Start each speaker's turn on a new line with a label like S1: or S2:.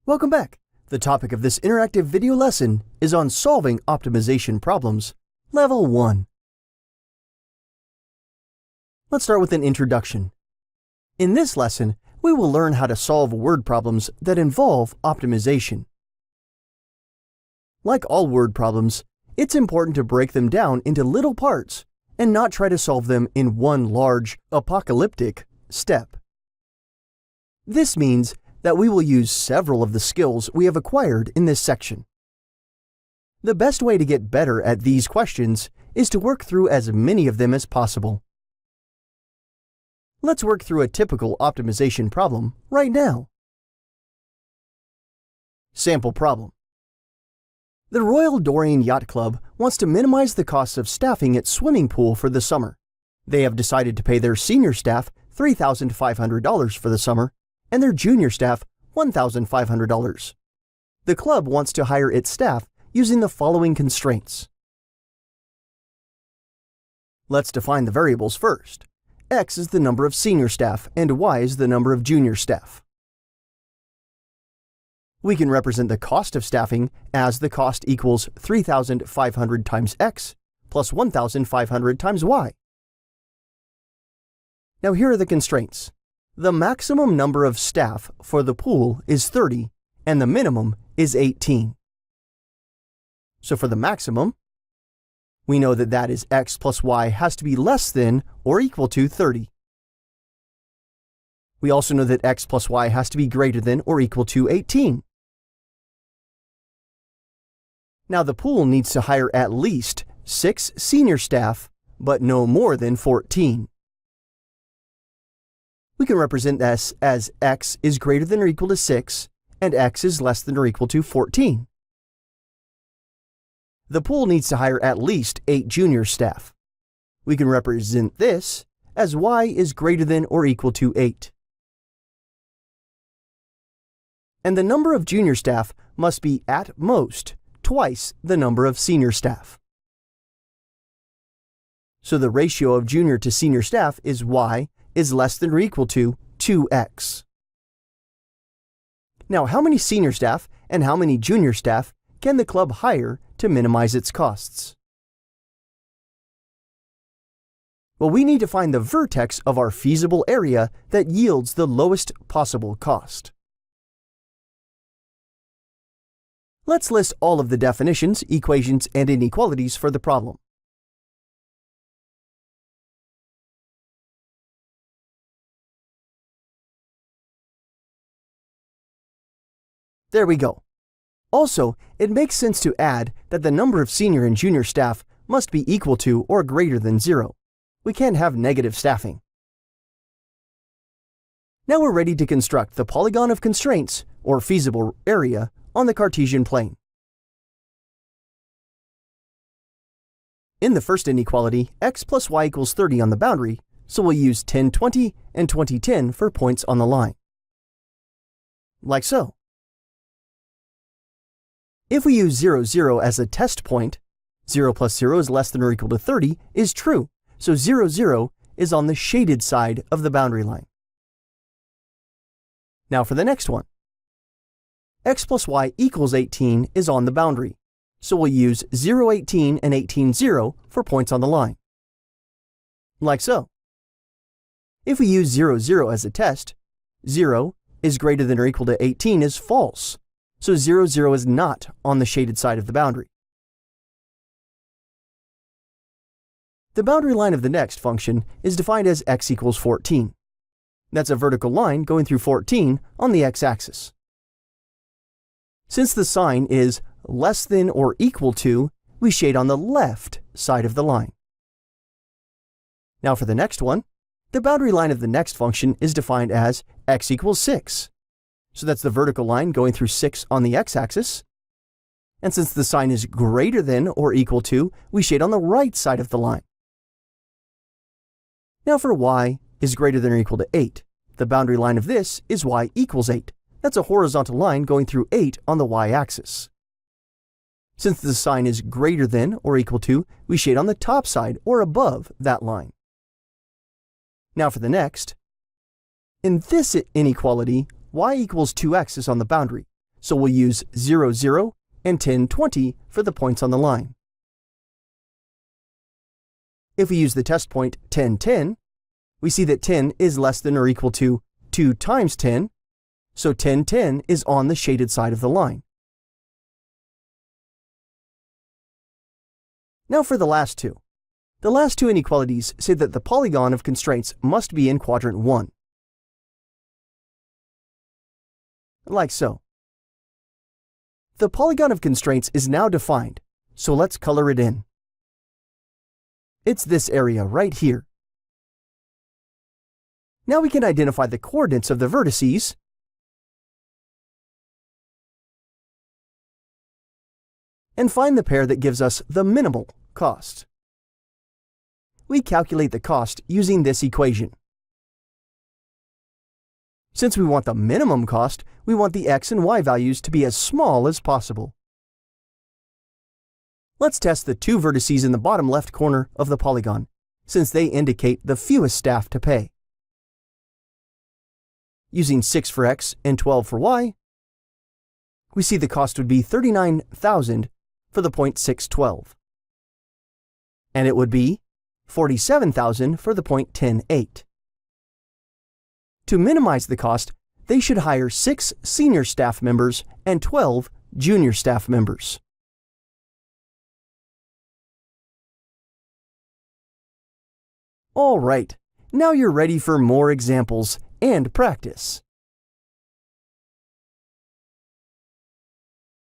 S1: Welcome back. The topic of this interactive video lesson is on solving optimization problems, Level 1. Let's start with an introduction. In this lesson, we will learn how to solve word problems that involve optimization. Like all word problems, it's important to break them down into little parts and not try to solve them in one large, apocalyptic step. This means that we will use several of the skills we have acquired in this section. The best way to get better at these questions is to work through as many of them as possible. Let's work through a typical optimization problem right now. Sample problem. The Royal Dorian Yacht Club wants to minimize the costs of staffing its swimming pool for the summer. They have decided to pay their senior staff $3,500 for the summer and their junior staff $1,500. The club wants to hire its staff using the following constraints. Let's define the variables first. X is the number of senior staff and Y is the number of junior staff. We can represent the cost of staffing as the cost equals 3,500 times X plus 1,500 times Y. Now here are the constraints. The maximum number of staff for the pool is 30 and the minimum is 18. So for the maximum, we know that that is X plus Y has to be less than or equal to 30. We also know that X plus Y has to be greater than or equal to 18. Now the pool needs to hire at least 6 senior staff, but no more than 14. We can represent this as X is greater than or equal to 6 and X is less than or equal to 14. The pool needs to hire at least 8 junior staff. We can represent this as Y is greater than or equal to 8. And the number of junior staff must be at most twice the number of senior staff. So the ratio of junior to senior staff is Y is less than or equal to 2X. Now, how many senior staff and how many junior staff can the club hire to minimize its costs? Well, we need to find the vertex of our feasible area that yields the lowest possible cost. Let's list all of the definitions, equations, and inequalities for the problem. There we go. Also, it makes sense to add that the number of senior and junior staff must be equal to or greater than 0. We can't have negative staffing. Now we're ready to construct the polygon of constraints, or feasible area, on the Cartesian plane. In the first inequality, X plus Y equals 30 on the boundary, so we'll use 10, 20, and 20, 10 for points on the line. Like so. If we use 0, 0 as a test point, 0 plus 0 is less than or equal to 30 is true, so 0, 0 is on the shaded side of the boundary line. Now for the next one. X plus Y equals 18 is on the boundary, so we'll use 0, 18 and 18, 0 for points on the line. Like so. If we use 0, 0 as a test, 0 is greater than or equal to 18 is false, so 0, 0 is not on the shaded side of the boundary. The boundary line of the next function is defined as x equals 14. That's a vertical line going through 14 on the x-axis. Since the sign is less than or equal to, we shade on the left side of the line. Now for the next one, the boundary line of the next function is defined as x equals 6. So that's the vertical line going through 6 on the x-axis. And since the sign is greater than or equal to, we shade on the right side of the line. Now for y is greater than or equal to 8. The boundary line of this is y equals 8. That's a horizontal line going through 8 on the y-axis. Since the sign is greater than or equal to, we shade on the top side or above that line. Now for the next. In this inequality, y equals 2x is on the boundary, so we'll use 0, 0, and 10, 20 for the points on the line. If we use the test point 10, 10, we see that 10 is less than or equal to 2 times 10, so 10, 10 is on the shaded side of the line. Now for the last two. The last two inequalities say that the polygon of constraints must be in quadrant 1. Like so. The polygon of constraints is now defined, so let's color it in. It's this area right here. Now we can identify the coordinates of the vertices and find the pair that gives us the minimal cost. We calculate the cost using this equation. Since we want the minimum cost, we want the x and y values to be as small as possible. Let's test the two vertices in the bottom left corner of the polygon, since they indicate the fewest staff to pay. Using 6 for x and 12 for y, we see the cost would be 39,000 for the point 612. And it would be 47,000 for the point 10.8. To minimize the cost, they should hire 6 senior staff members and 12 junior staff members. All right, now you're ready for more examples and practice.